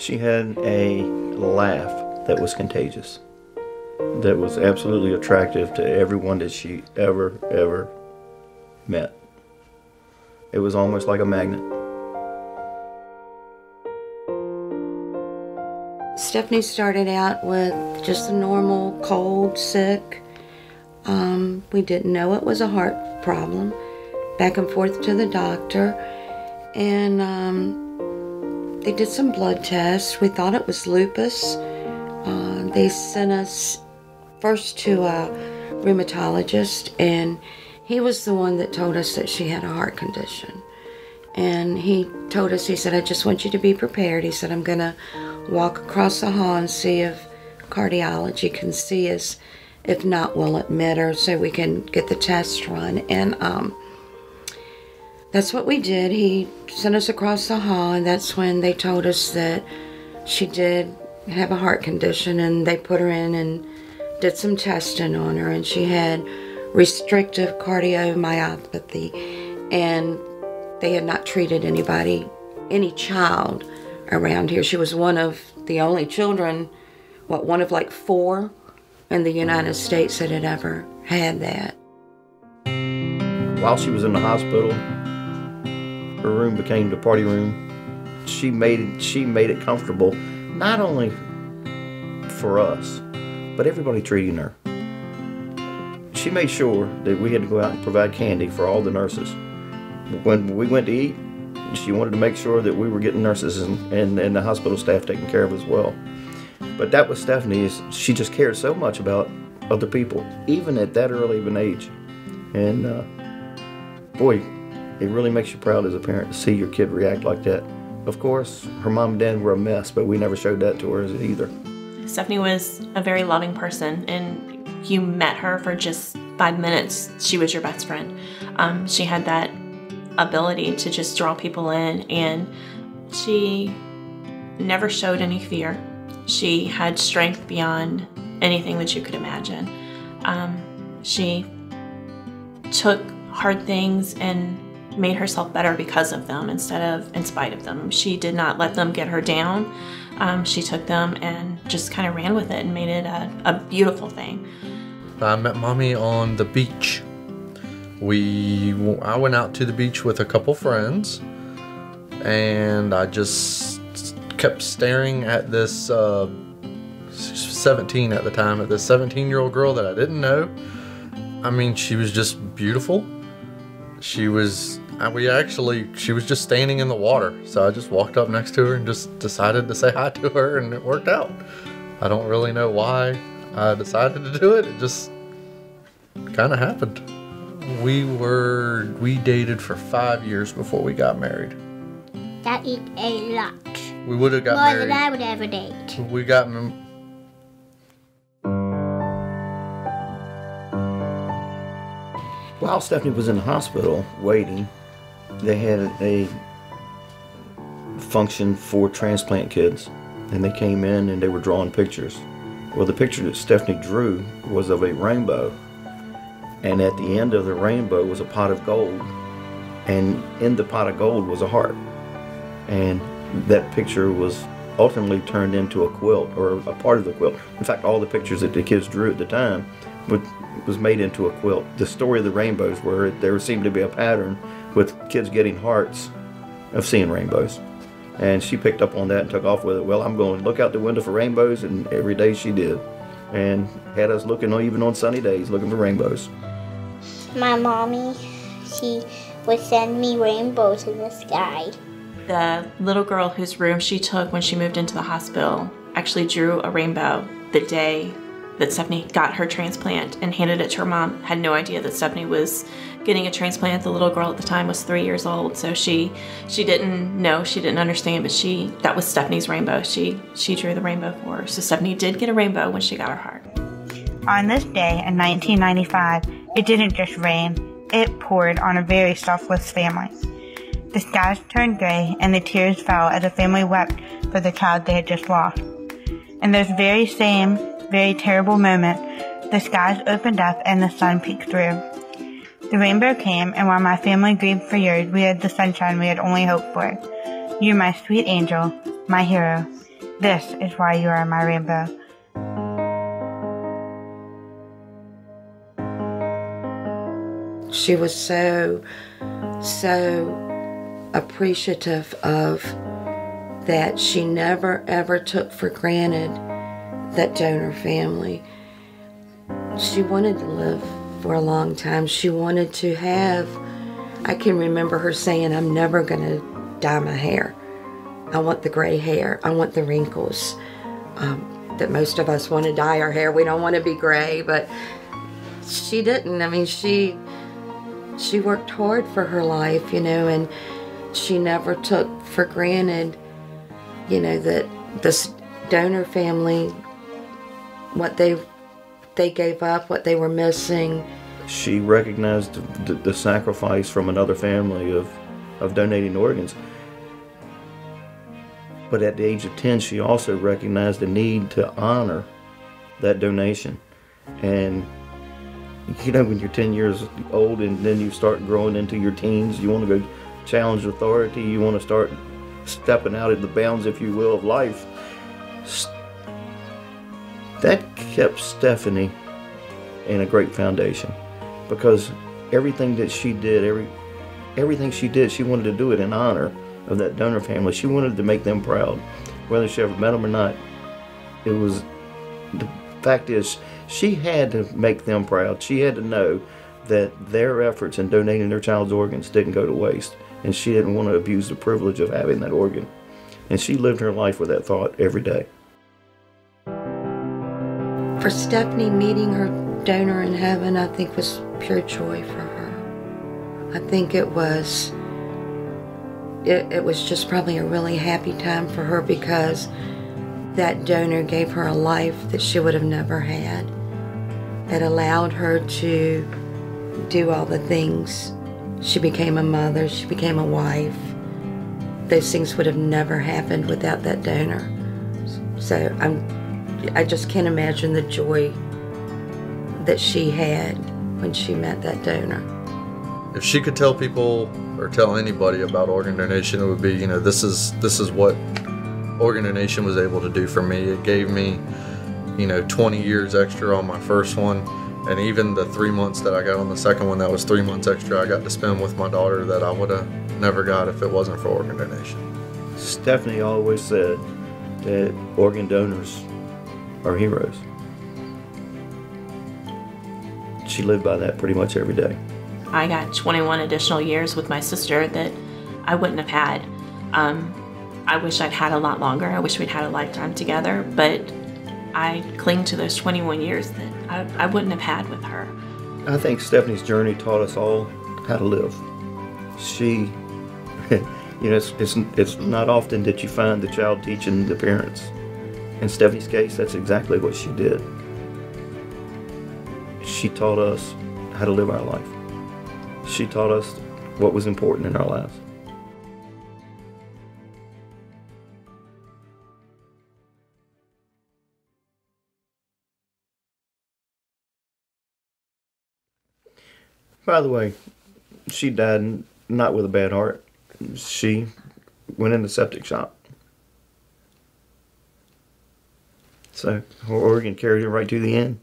She had a laugh that was contagious, that was absolutely attractive to everyone that she ever met. It was almost like a magnet. Stephanie started out with just a normal cold, sick. We didn't know it was a heart problem. Back and forth to the doctor, and they did some blood tests. We thought it was lupus. They sent us first to a rheumatologist, and he was the one that told us that she had a heart condition. And he told us, he said, I just want you to be prepared. He said, I'm gonna walk across the hall and see if cardiology can see us. If not, we'll admit her so we can get the test run. And that's what we did. He sent us across the hall, and that's when they told us that she did have a heart condition, and they put her in and did some testing on her, and she had restrictive cardiomyopathy, and they had not treated anybody, any child around here. She was one of the only children, one of like 4 in the United States that had ever had that. While she was in the hospital, her room became the party room. She made it comfortable, not only for us, but everybody treating her. She made sure that we had to go out and provide candy for all the nurses. When we went to eat, she wanted to make sure that we were getting nurses and the hospital staff taken care of as well. But that was Stephanie. She just cared so much about other people, even at that early of an age. And boy, it really makes you proud as a parent to see your kid react like that. Of course, her mom and dad were a mess, but we never showed that to her either. Stephanie was a very loving person, and you met her for just 5 minutes. She was your best friend. She had that ability to just draw people in, and she never showed any fear. She had strength beyond anything that you could imagine. She took hard things and made herself better because of them instead of in spite of them. She did not let them get her down. She took them and just kind of ran with it and made it a beautiful thing. I met Mommy on the beach. I went out to the beach with a couple friends, and I just kept staring at this 17 at the time, at this 17-year-old girl that I didn't know. I mean, she was just beautiful. She was just standing in the water. So I just walked up next to her and just decided to say hi to her, and it worked out. I don't really know why I decided to do it. It just kind of happened. We dated for 5 years before we got married. That is a lot. We would have got married. More than I would ever date. We got While Stephanie was in the hospital waiting, they had a function for transplant kids, and they came in and they were drawing pictures. Well, the picture that Stephanie drew was of a rainbow, and at the end of the rainbow was a pot of gold, and in the pot of gold was a heart. And that picture was ultimately turned into a quilt, or a part of the quilt. In fact, all the pictures that the kids drew at the time was made into a quilt. The story of the rainbows, where there seemed to be a pattern with kids getting hearts of seeing rainbows. And she picked up on that and took off with it. Well, I'm going to look out the window for rainbows, and every day she did. And had us looking, even on sunny days, looking for rainbows. My mommy, she would send me rainbows in the sky. The little girl whose room she took when she moved into the hospital actually drew a rainbow the day that Stephanie got her transplant and handed it to her mom. Had no idea that Stephanie was getting a transplant. The little girl at the time was 3 years old, so she didn't know, she didn't understand, but that was Stephanie's rainbow. She drew the rainbow for her. So Stephanie did get a rainbow when she got her heart. On this day in 1995, it didn't just rain, it poured on a very selfless family. The skies turned gray and the tears fell as the family wept for the child they had just lost. In those very same, very terrible moment, the skies opened up and the sun peeked through. The rainbow came, and while my family grieved for years, we had the sunshine we had only hoped for. You're my sweet angel, my hero, This is why you are my rainbow. She was so appreciative of that. She never ever took for granted that donor family. She wanted to live for a long time. She wanted to have, I can remember her saying, I'm never going to dye my hair. I want the gray hair. I want the wrinkles. That most of us want to dye our hair. We don't want to be gray, but she didn't. I mean, she worked hard for her life, you know, and she never took for granted, you know, that this donor family, what they gave up, what they were missing. She recognized the sacrifice from another family of donating organs. But at the age of 10, she also recognized the need to honor that donation. And you know, when you're 10 years old and then you start growing into your teens, you want to go challenge authority, you want to start stepping out of the bounds, if you will, of life. That kept Stephanie in a great foundation, because everything that she did, everything she did, she wanted to do it in honor of that donor family. She wanted to make them proud, whether she ever met them or not. It was, the fact is, she had to make them proud. She had to know that their efforts in donating their child's organs didn't go to waste, and she didn't want to abuse the privilege of having that organ. And she lived her life with that thought every day. For Stephanie, meeting her donor in heaven, I think, was pure joy for her. I think it was just probably a really happy time for her, because that donor gave her a life that she would have never had, that allowed her to do all the things. She became a mother, she became a wife. Those things would have never happened without that donor. So I just can't imagine the joy that she had when she met that donor. If she could tell people or tell anybody about organ donation, it would be, you know, this is what organ donation was able to do for me. It gave me, you know, 20 years extra on my first one, and even the 3 months that I got on the second one, that was 3 months extra I got to spend with my daughter that I would have never got if it wasn't for organ donation. Stephanie always said that organ donors are heroes. She lived by that pretty much every day. I got 21 additional years with my sister that I wouldn't have had. I wish I'd had a lot longer. I wish we'd had a lifetime together, but I cling to those 21 years that I wouldn't have had with her. I think Stephanie's journey taught us all how to live. She, you know, it's not often that you find the child teaching the parents. In Stephanie's case, that's exactly what she did. She taught us how to live our life. She taught us what was important in our lives. By the way, she died not with a bad heart. She went in the septic shop. So her organ carried her right to the end.